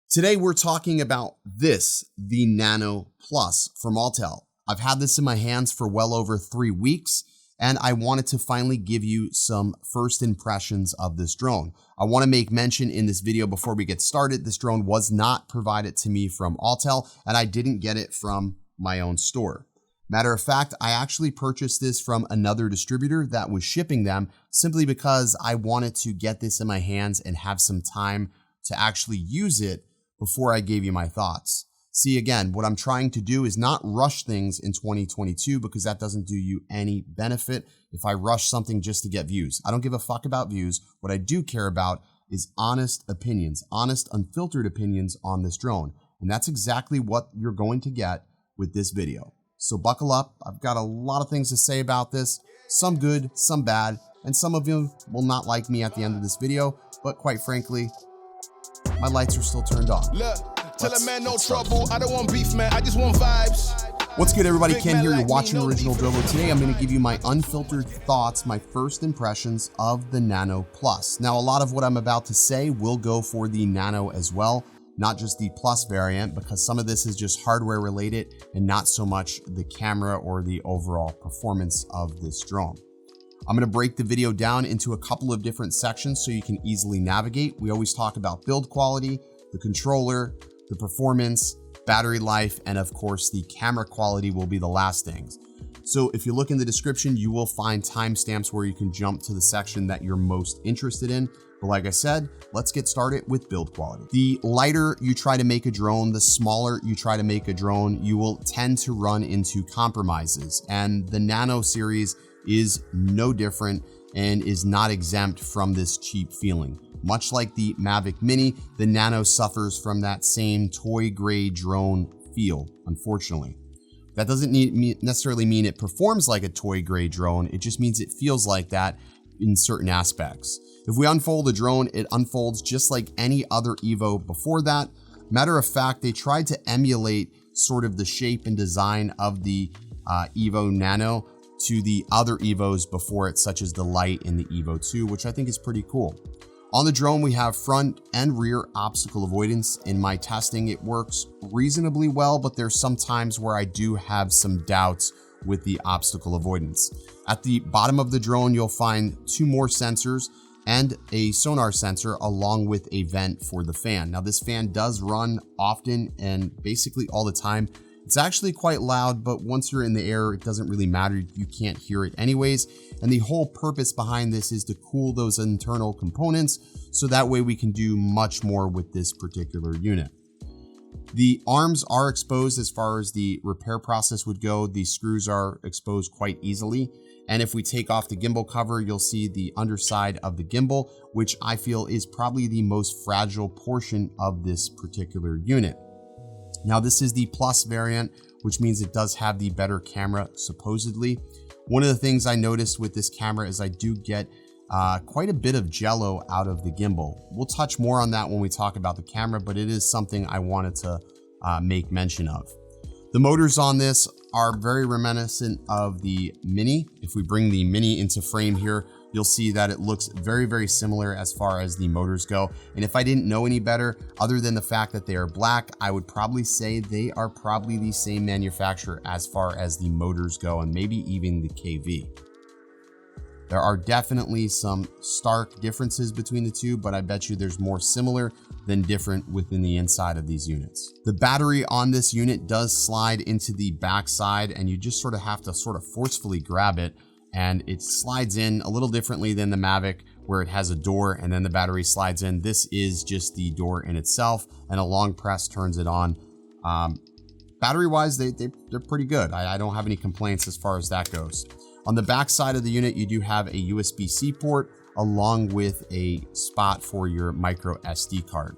Today we're talking about the Nano Plus from Autel. I've had this in my hands for well over 3 weeks, and I wanted to finally give you some first impressions of this drone. I want to make mention in this video before we get started, this drone was not provided to me from Autel, and I didn't get it from my own store. Matter of fact, I actually purchased this from another distributor that was shipping them simply because I wanted to get this in my hands and have some time to actually use it before I gave you my thoughts. See, again, what I'm trying to do is not rush things in 2022 because that doesn't do you any benefit if I rush something just to get views. I don't give a fuck about views. What I do care about is honest opinions, honest, unfiltered opinions on this drone. And that's exactly what you're going to get with this video. So buckle up. I've got a lot of things to say about this, some good, some bad, and some of you will not like me at the end of this video, but quite frankly, my lights are still turned on. Look, tell a man no trouble. I don't want beef, man. I just want vibes. What's good, everybody? Ken here. You're watching OriginaldoBo. Today, I'm going to give you my unfiltered thoughts, my first impressions of the Nano Plus. Now, a lot of what I'm about to say will go for the Nano as well, not just the Plus variant, because some of this is just hardware related and not so much the camera or the overall performance of this drone. I'm going to break the video down into a couple of different sections so you can easily navigate. We always talk about build quality, the controller, the performance, battery life, and of course the camera quality will be the last things. So if you look in the description, you will find timestamps where you can jump to the section that you're most interested in. But like I said, let's get started with build quality. The lighter you try to make a drone, the smaller you try to make a drone, you will tend to run into compromises. And the Nano series is no different and is not exempt from this cheap feeling. Much like the Mavic Mini, the Nano suffers from that same toy grade drone feel, unfortunately. That doesn't necessarily mean it performs like a toy grade drone, it just means it feels like that in certain aspects. If we unfold a drone, it unfolds just like any other Evo before that. Matter of fact, they tried to emulate sort of the shape and design of the Evo Nano to the other Evos before it, such as the Lite and the Evo 2, which I think is pretty cool. On the drone, we have front and rear obstacle avoidance. In my testing, it works reasonably well, but there's some times where I do have some doubts with the obstacle avoidance. At the bottom of the drone, you'll find 2 more sensors and a sonar sensor along with a vent for the fan. Now, this fan does run often and basically all the time. It's actually quite loud, but once you're in the air, it doesn't really matter. You can't hear it anyways. And the whole purpose behind this is to cool those internal components, so that way we can do much more with this particular unit. The arms are exposed as far as the repair process would go. The screws are exposed quite easily. And if we take off the gimbal cover, you'll see the underside of the gimbal, which I feel is probably the most fragile portion of this particular unit. Now, this is the Plus variant, which means it does have the better camera, supposedly. One of the things I noticed with this camera is I do get quite a bit of jello out of the gimbal. We'll touch more on that when we talk about the camera, but it is something I wanted to make mention of. The motors on this are very reminiscent of the Mini. If we bring the Mini into frame here, you'll see that it looks very, very similar as far as the motors go. And if I didn't know any better, other than the fact that they are black, I would probably say they are probably the same manufacturer as far as the motors go, and maybe even the KV. There are definitely some stark differences between the two, but I bet you there's more similar than different within the inside of these units. The battery on this unit does slide into the back side, and you just sort of have to sort of forcefully grab it, and it slides in a little differently than the Mavic, where it has a door and then the battery slides in. This is just the door in itself, and a long press turns it on. Battery wise, they're pretty good. I don't have any complaints as far as that goes. On the back side of the unit, you do have a USB-C port along with a spot for your micro SD card.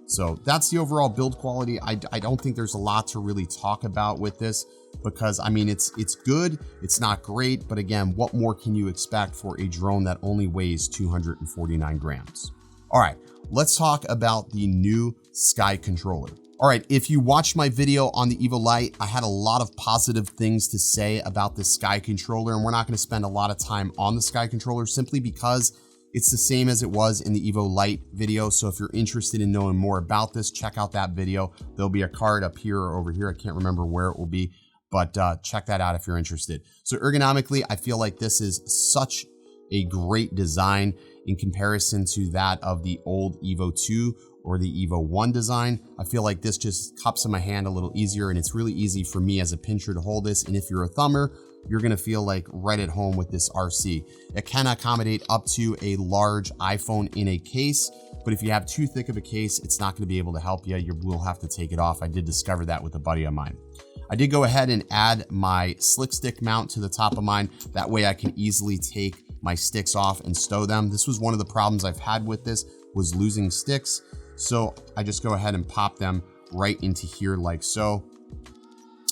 So that's the overall build quality. I don't think there's a lot to really talk about with this, because I mean, it's good, it's not great, but again, what more can you expect for a drone that only weighs 249 grams? All right, let's talk about the new Sky controller. All right, if you watched my video on the Evo Lite, I had a lot of positive things to say about the Sky controller, and we're not going to spend a lot of time on the Sky controller simply because It's the same as it was in the Evo Lite video. So if you're interested in knowing more about this, check out that video. There'll be a card up here or over here. I can't remember where it will be, but check that out if you're interested. So ergonomically, I feel like this is such a great design in comparison to that of the old Evo 2 or the Evo 1 design. I feel like this just cups in my hand a little easier, and it's really easy for me as a pincher to hold this. And if you're a thumber, you're gonna feel like right at home with this RC. It can accommodate up to a large iPhone in a case, but if you have too thick of a case, it's not gonna be able to help you. You will have to take it off. I did discover that with a buddy of mine. I did go ahead and add my slick stick mount to the top of mine. That way I can easily take my sticks off and stow them. This was one of the problems I've had with this, was losing sticks. So I just go ahead and pop them right into here like so.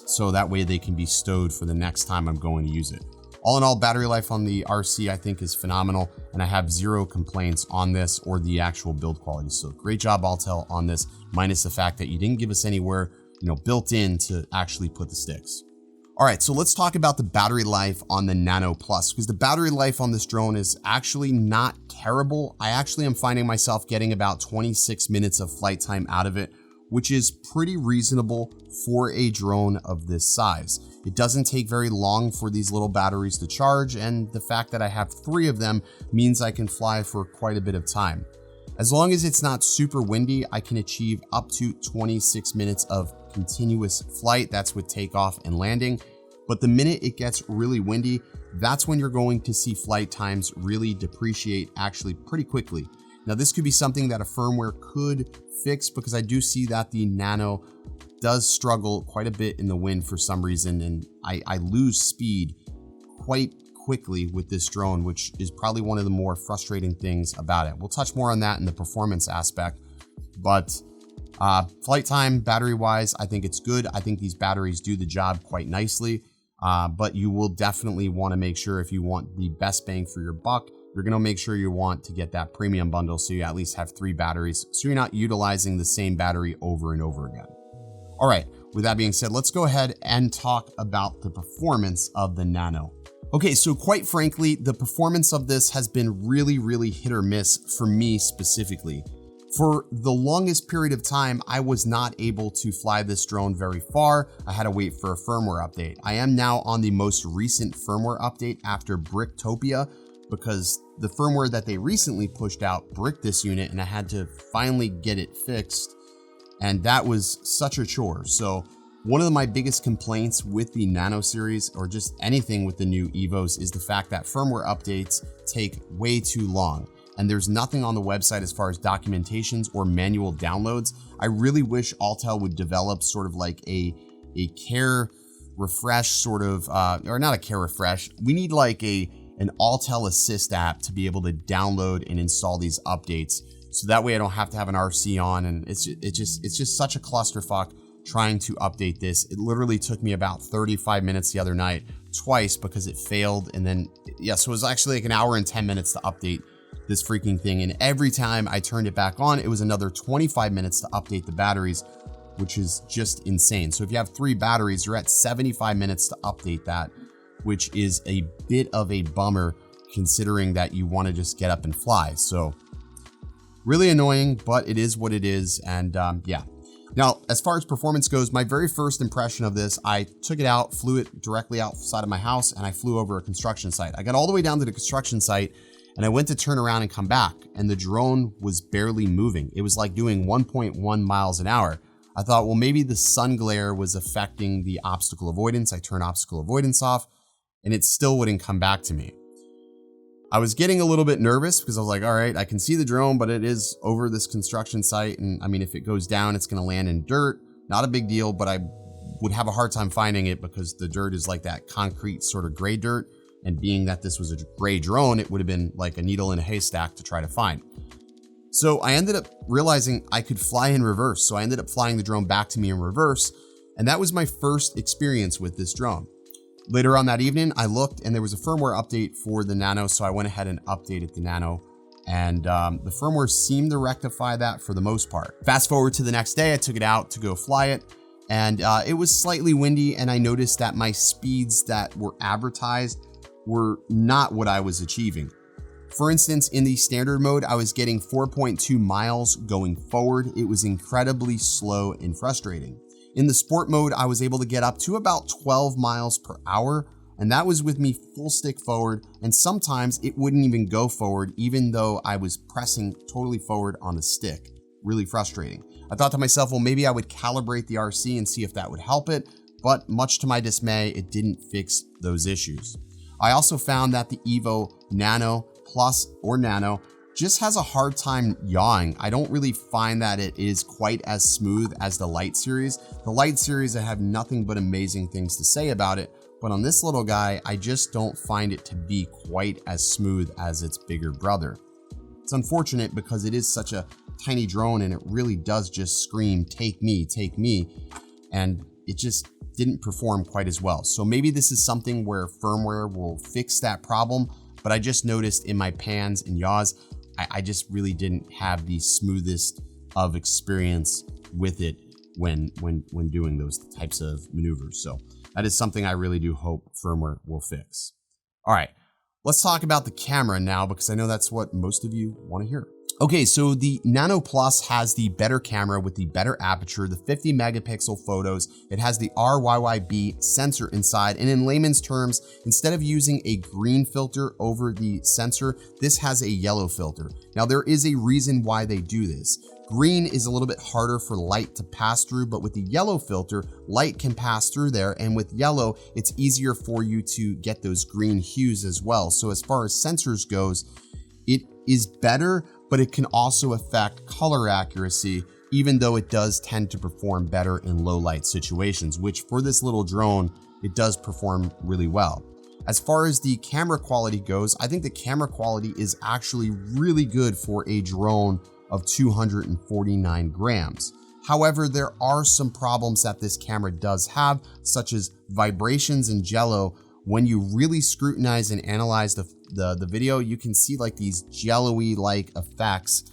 So that way they can be stowed for the next time I'm going to use it. All in all, battery life on the RC I think is phenomenal, and I have zero complaints on this or the actual build quality. So great job Autel on this, minus the fact that you didn't give us anywhere, built in to actually put the sticks. All right, so let's talk about the battery life on the Nano Plus, because the battery life on this drone is actually not terrible. I actually am finding myself getting about 26 minutes of flight time out of it, which is pretty reasonable for a drone of this size. It doesn't take very long for these little batteries to charge, and the fact that I have 3 of them means I can fly for quite a bit of time. As long as it's not super windy, I can achieve up to 26 minutes of continuous flight. That's with takeoff and landing. But the minute it gets really windy, that's when you're going to see flight times really depreciate actually pretty quickly. Now, this could be something that a firmware could fix, because I do see that the Nano does struggle quite a bit in the wind for some reason, and I lose speed quite quickly with this drone, which is probably one of the more frustrating things about it. We'll touch more on that in the performance aspect, but flight time, battery wise, I think it's good. I think these batteries do the job quite nicely, but you will definitely want to make sure, if you want the best bang for your buck, you're going to make sure you want to get that premium bundle, so you at least have 3 batteries, so you're not utilizing the same battery over and over again. All right, with that being said, let's go ahead and talk about the performance of the Nano. Okay, so quite frankly, the performance of this has been really hit or miss for me specifically. For the longest period of time, I was not able to fly this drone very far. I had to wait for a firmware update. I am now on the most recent firmware update after Bricktopia, because the firmware that they recently pushed out bricked this unit, and I had to finally get it fixed, and that was such a chore. So one of my biggest complaints with the Nano series, or just anything with the new Evos, is the fact that firmware updates take way too long, and there's nothing on the website as far as documentations or manual downloads. I really wish Autel would develop sort of like a care refresh sort of, or not a care refresh. We need like an Autel Assist app to be able to download and install these updates, so that way I don't have to have an RC on, and it's just such a clusterfuck trying to update this. It literally took me about 35 minutes the other night, twice, because it failed, and then so it was actually like an hour and 10 minutes to update this freaking thing, and every time I turned it back on, it was another 25 minutes to update the batteries, which is just insane. So if you have 3 batteries, you're at 75 minutes to update that, which is a bit of a bummer considering that you want to just get up and fly. So really annoying, but it is what it is. And yeah. Now, as far as performance goes, my very first impression of this, I took it out, flew it directly outside of my house, and I flew over a construction site. I got all the way down to the construction site, and I went to turn around and come back, and the drone was barely moving. It was like doing 1.1 miles an hour. I thought, well, maybe the sun glare was affecting the obstacle avoidance. I turned obstacle avoidance off, and it still wouldn't come back to me. I was getting a little bit nervous, because I was like, all right, I can see the drone, but it is over this construction site. And I mean, if it goes down, it's going to land in dirt. Not a big deal, but I would have a hard time finding it, because the dirt is like that concrete sort of gray dirt. And being that this was a gray drone, it would have been like a needle in a haystack to try to find. So I ended up realizing I could fly in reverse. So I ended up flying the drone back to me in reverse. And that was my first experience with this drone. Later on that evening, I looked, and there was a firmware update for the Nano, so I went ahead and updated the Nano, and the firmware seemed to rectify that for the most part. Fast forward to the next day, I took it out to go fly it, and it was slightly windy, and I noticed that my speeds that were advertised were not what I was achieving. For instance, in the standard mode, I was getting 4.2 miles going forward. It was incredibly slow and frustrating. In the sport mode, I was able to get up to about 12 miles per hour, and that was with me full stick forward, and sometimes it wouldn't even go forward even though I was pressing totally forward on the stick. Really frustrating. I thought to myself, well, maybe I would calibrate the RC and see if that would help it, but much to my dismay, it didn't fix those issues. I also found that the Evo Nano Plus or Nano just has a hard time yawing. I don't really find that it is quite as smooth as the Lite series. The Lite series, I have nothing but amazing things to say about it, but on this little guy, I just don't find it to be quite as smooth as its bigger brother. It's unfortunate because it is such a tiny drone and it really does just scream, take me, and it just didn't perform quite as well. So maybe this is something where firmware will fix that problem, but I just noticed in my pans and yaws, I just really didn't have the smoothest of experience with it when doing those types of maneuvers. So that is something I really do hope firmware will fix. All right, let's talk about the camera now because I know that's what most of you want to hear. Okay, so the Nano Plus has the better camera with the better aperture, the 50 megapixel photos. It has the RYYB sensor inside, and in layman's terms, instead of using a green filter over the sensor, this has a yellow filter. Now there is a reason why they do this. Green is a little bit harder for light to pass through, but with the yellow filter, light can pass through there, and with yellow, it's easier for you to get those green hues as well. So as far as sensors goes, it is better, but it can also affect color accuracy, even though it does tend to perform better in low light situations, which for this little drone, it does perform really well. As far as the camera quality goes, I think the camera quality is actually really good for a drone of 249 grams. However, there are some problems that this camera does have, such as vibrations and jello. When you really scrutinize and analyze the video, you can see like these jello-y like effects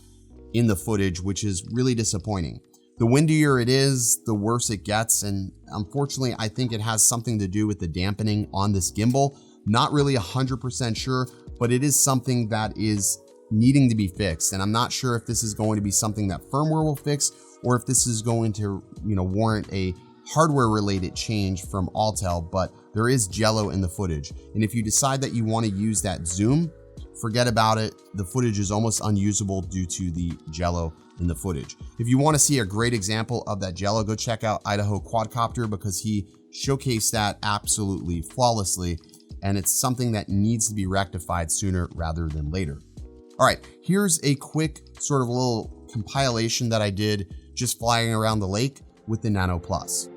in the footage, which is really disappointing. The windier it is, the worse it gets, and unfortunately, I think it has something to do with the dampening on this gimbal. Not really 100% sure, but it is something that is needing to be fixed, and I'm not sure if this is going to be something that firmware will fix or if this is going to, warrant a hardware related change from Autel, but there is jello in the footage. And if you decide that you want to use that zoom, forget about it. The footage is almost unusable due to the jello in the footage. If you want to see a great example of that jello, go check out Idaho Quadcopter because he showcased that absolutely flawlessly, and it's something that needs to be rectified sooner rather than later. All right, here's a quick sort of a little compilation that I did just flying around the lake with the Nano Plus.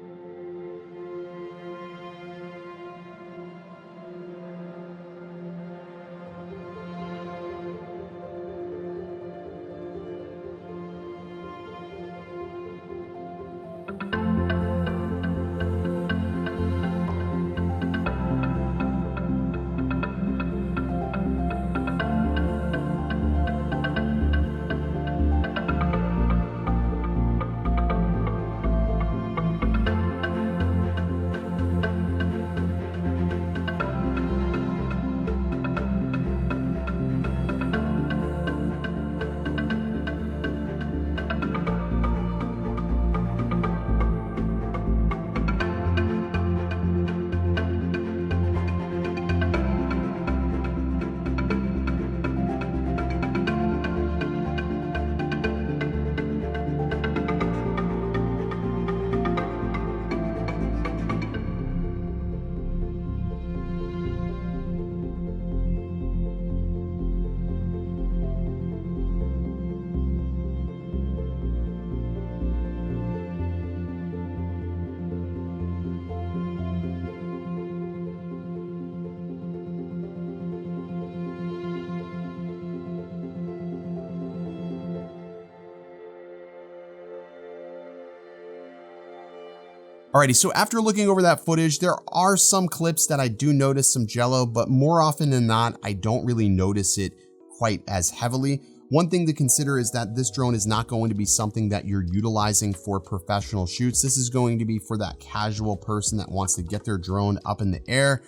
Alrighty, so after looking over that footage, there are some clips that I do notice some jello, but more often than not, I don't really notice it quite as heavily. One thing to consider is that this drone is not going to be something that you're utilizing for professional shoots. This is going to be for that casual person that wants to get their drone up in the air,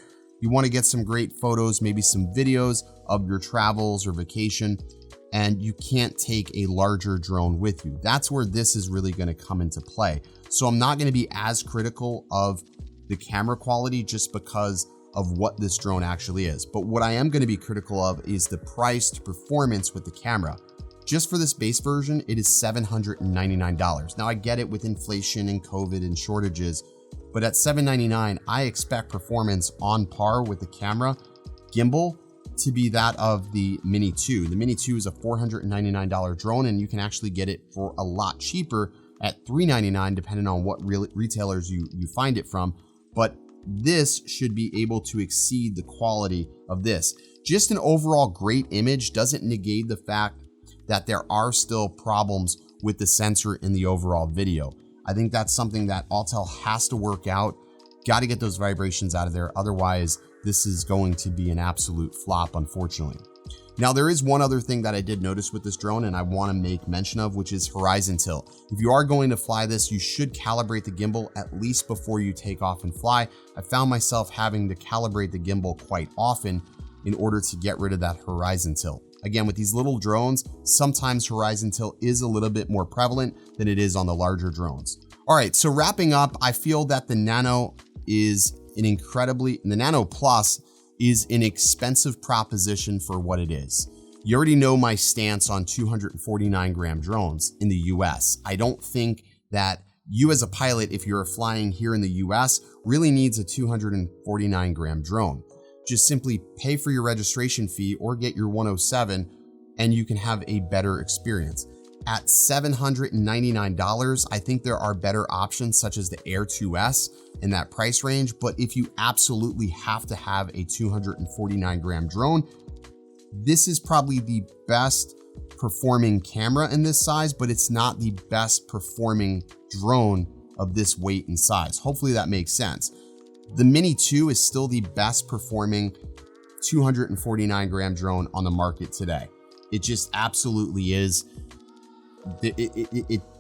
You want to get some great photos, maybe some videos of your travels or vacation, and you can't take a larger drone with you. That's where this is really going to come into play. So I'm not going to be as critical of the camera quality just because of what this drone actually is. But what I am going to be critical of is the price to performance with the camera. Just for this base version, it is $799. Now I get it with inflation and COVID and shortages, but at $799, I expect performance on par with the camera gimbal to be that of the Mini 2. The Mini 2 is a $499 drone, and you can actually get it for a lot cheaper at $399, depending on what retailers you find it from. But this should be able to exceed the quality of this. Just an overall great image doesn't negate the fact that there are still problems with the sensor in the overall video. I think that's something that Autel has to work out. Got to get those vibrations out of there. Otherwise, this is going to be an absolute flop, unfortunately. Now, there is one other thing that I did notice with this drone and I want to make mention of, which is horizon tilt. If you are going to fly this, you should calibrate the gimbal at least before you take off and fly. I found myself having to calibrate the gimbal quite often in order to get rid of that horizon tilt. Again, with these little drones, sometimes horizon tilt is a little bit more prevalent than it is on the larger drones. All right, so wrapping up, I feel that the Nano is the Nano Plus is an expensive proposition for what it is. You already know my stance on 249 gram drones in the US. I don't think that you as a pilot, if you're flying here in the US, really needs a 249 gram drone. Just simply pay for your registration fee or get your 107 and you can have a better experience. At $799, I think there are better options such as the Air 2S in that price range. But if you absolutely have to have a 249 gram drone, this is probably the best performing camera in this size, but it's not the best performing drone of this weight and size. Hopefully that makes sense. The Mini 2 is still the best performing 249 gram drone on the market today. It just absolutely is.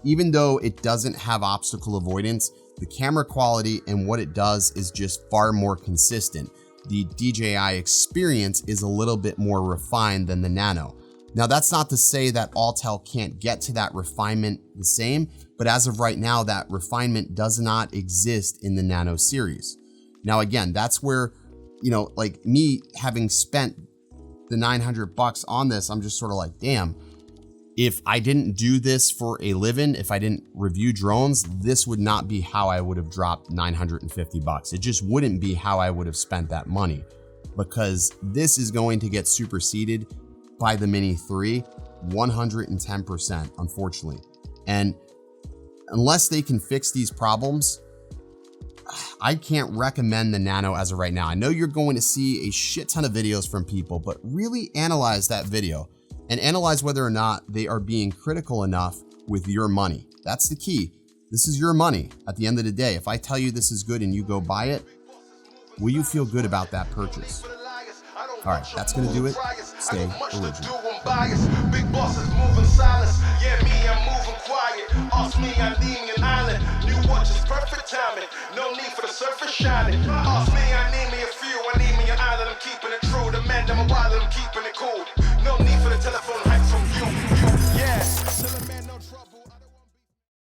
Even though it doesn't have obstacle avoidance, the camera quality and what it does is just far more consistent. The DJI experience is a little bit more refined than the Nano. Now, that's not to say that Autel can't get to that refinement the same, but as of right now, that refinement does not exist in the Nano series. Now, again, that's where, like me having spent the $900 on this, I'm just sort of like, damn, if I didn't do this for a living, if I didn't review drones, this would not be how I would have dropped $950. It just wouldn't be how I would have spent that money, because this is going to get superseded by the Mini 3 110%, unfortunately. And unless they can fix these problems, I can't recommend the Nano as of right now. I know you're going to see a shit ton of videos from people, but really analyze that video and analyze whether or not they are being critical enough with your money. That's the key. This is your money at the end of the day. If I tell you this is good and you go buy it, will you feel good about that purchase? All right, that's going to do it. Stay original. Big bosses moving silence. Yeah, me, I'm moving quiet. Ask me, I need me an island. New watch is perfect timing. No need for the surface shining. Ask me, I need me a few. I need me an island. I'm keeping it true. The man, I'm a wild, I'm keeping it cool. No need for the telephone.